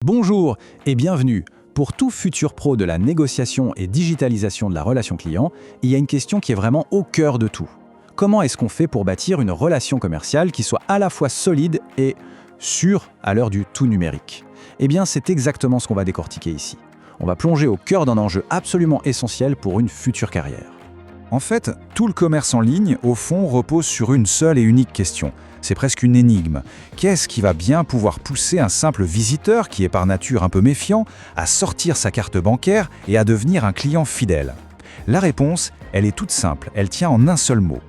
Bonjour et bienvenue. Pour tout futur pro de la négociation et digitalisation de la relation client, il y a une question qui est vraiment au cœur de tout. Comment est-ce qu'on fait pour bâtir une relation commerciale qui soit à la fois solide et sûre à l'heure du tout numérique? Eh bien, c'est exactement ce qu'on va décortiquer ici. On va plonger au cœur d'un enjeu absolument essentiel pour une future carrière. En fait, tout le commerce en ligne, au fond, repose sur une seule et unique question. C'est presque une énigme. Qu'est-ce qui va bien pouvoir pousser un simple visiteur, qui est par nature un peu méfiant, à sortir sa carte bancaire et à devenir un client fidèle? La réponse, elle est toute simple, elle tient en un seul mot.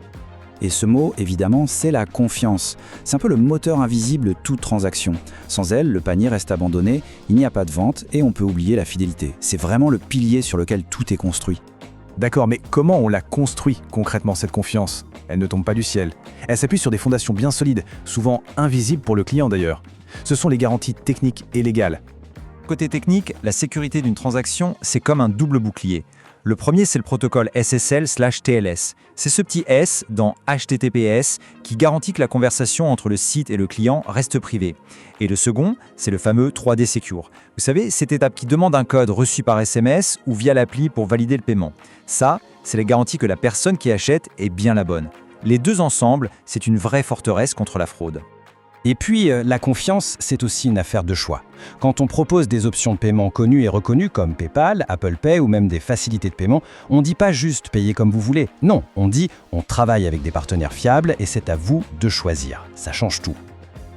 Et ce mot, évidemment, c'est la confiance. C'est un peu le moteur invisible de toute transaction. Sans elle, le panier reste abandonné, il n'y a pas de vente et on peut oublier la fidélité. C'est vraiment le pilier sur lequel tout est construit. D'accord, mais comment on la construit concrètement cette confiance? Elle ne tombe pas du ciel. Elle s'appuie sur des fondations bien solides, souvent invisibles pour le client d'ailleurs. Ce sont les garanties techniques et légales. Côté technique, la sécurité d'une transaction, c'est comme un double bouclier. Le premier, c'est le protocole SSL/TLS. C'est ce petit S dans HTTPS qui garantit que la conversation entre le site et le client reste privée. Et le second, c'est le fameux 3D Secure. Vous savez, cette étape qui demande un code reçu par SMS ou via l'appli pour valider le paiement. Ça, c'est la garantie que la personne qui achète est bien la bonne. Les deux ensemble, c'est une vraie forteresse contre la fraude. Et puis, la confiance, c'est aussi une affaire de choix. Quand on propose des options de paiement connues et reconnues comme PayPal, Apple Pay ou même des facilités de paiement, on ne dit pas juste « payez comme vous voulez ». Non, on dit « on travaille avec des partenaires fiables et c'est à vous de choisir ». Ça change tout.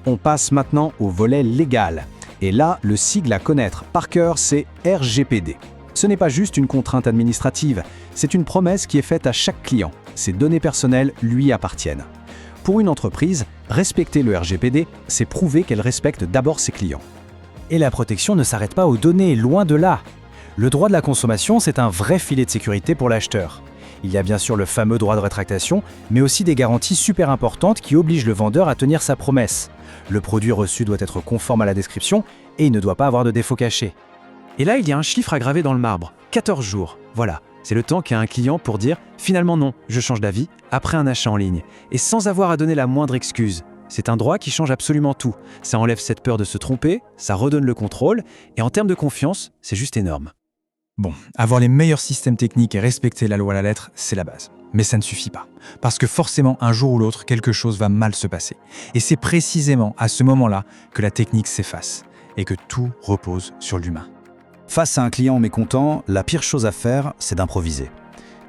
On passe maintenant au volet légal. Et là, le sigle à connaître par cœur, c'est RGPD. Ce n'est pas juste une contrainte administrative, c'est une promesse qui est faite à chaque client. Ces données personnelles lui appartiennent. Pour une entreprise, respecter le RGPD, c'est prouver qu'elle respecte d'abord ses clients. Et la protection ne s'arrête pas aux données, loin de là. Le droit de la consommation, c'est un vrai filet de sécurité pour l'acheteur. Il y a bien sûr le fameux droit de rétractation, mais aussi des garanties super importantes qui obligent le vendeur à tenir sa promesse. Le produit reçu doit être conforme à la description et il ne doit pas avoir de défaut caché. Et là, il y a un chiffre à graver dans le marbre, 14 jours, voilà. C'est le temps qu'a un client pour dire « finalement non, je change d'avis » après un achat en ligne, et sans avoir à donner la moindre excuse. C'est un droit qui change absolument tout. Ça enlève cette peur de se tromper, ça redonne le contrôle, et en termes de confiance, c'est juste énorme. Bon, avoir les meilleurs systèmes techniques et respecter la loi à la lettre, c'est la base. Mais ça ne suffit pas. Parce que forcément, un jour ou l'autre, quelque chose va mal se passer. Et c'est précisément à ce moment-là que la technique s'efface, et que tout repose sur l'humain. Face à un client mécontent, la pire chose à faire, c'est d'improviser.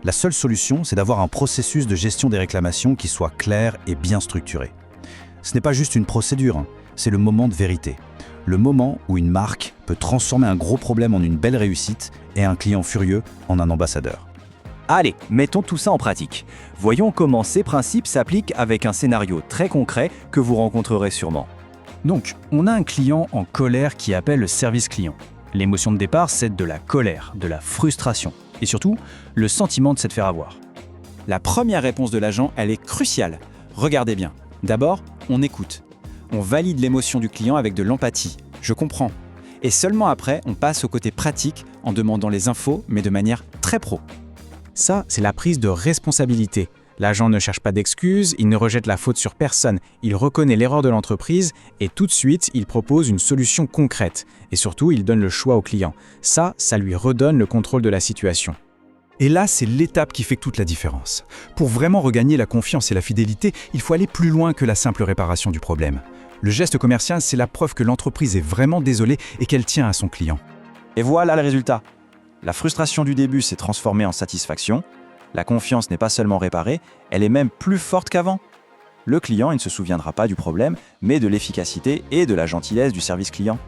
La seule solution, c'est d'avoir un processus de gestion des réclamations qui soit clair et bien structuré. Ce n'est pas juste une procédure, c'est le moment de vérité. Le moment où une marque peut transformer un gros problème en une belle réussite et un client furieux en un ambassadeur. Allez, mettons tout ça en pratique. Voyons comment ces principes s'appliquent avec un scénario très concret que vous rencontrerez sûrement. Donc, on a un client en colère qui appelle le service client. L'émotion de départ, c'est de la colère, de la frustration et surtout, le sentiment de s'être fait avoir. La première réponse de l'agent, elle est cruciale. Regardez bien. D'abord, on écoute. On valide l'émotion du client avec de l'empathie. Je comprends. Et seulement après, on passe au côté pratique en demandant les infos, mais de manière très pro. Ça, c'est la prise de responsabilité. L'agent ne cherche pas d'excuses, il ne rejette la faute sur personne, il reconnaît l'erreur de l'entreprise et tout de suite, il propose une solution concrète. Et surtout, il donne le choix au client. Ça lui redonne le contrôle de la situation. Et là, c'est l'étape qui fait toute la différence. Pour vraiment regagner la confiance et la fidélité, il faut aller plus loin que la simple réparation du problème. Le geste commercial, c'est la preuve que l'entreprise est vraiment désolée et qu'elle tient à son client. Et voilà le résultat. La frustration du début s'est transformée en satisfaction. La confiance n'est pas seulement réparée, elle est même plus forte qu'avant. Le client, il ne se souviendra pas du problème, mais de l'efficacité et de la gentillesse du service client.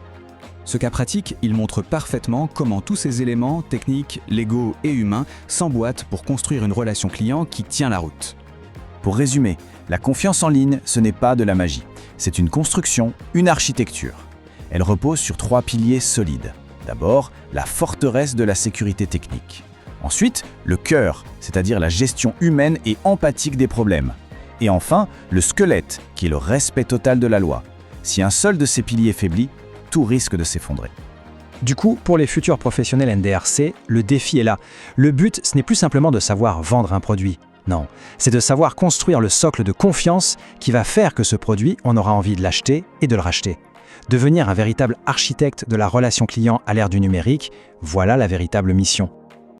Ce cas pratique, il montre parfaitement comment tous ces éléments, techniques, légaux et humains, s'emboîtent pour construire une relation client qui tient la route. Pour résumer, la confiance en ligne, ce n'est pas de la magie. C'est une construction, une architecture. Elle repose sur 3 piliers solides. D'abord, la forteresse de la sécurité technique. Ensuite, le cœur, c'est-à-dire la gestion humaine et empathique des problèmes. Et enfin, le squelette, qui est le respect total de la loi. Si un seul de ces piliers faiblit, tout risque de s'effondrer. Du coup, pour les futurs professionnels NDRC, le défi est là. Le but, ce n'est plus simplement de savoir vendre un produit. Non, c'est de savoir construire le socle de confiance qui va faire que ce produit, on aura envie de l'acheter et de le racheter. Devenir un véritable architecte de la relation client à l'ère du numérique, voilà la véritable mission.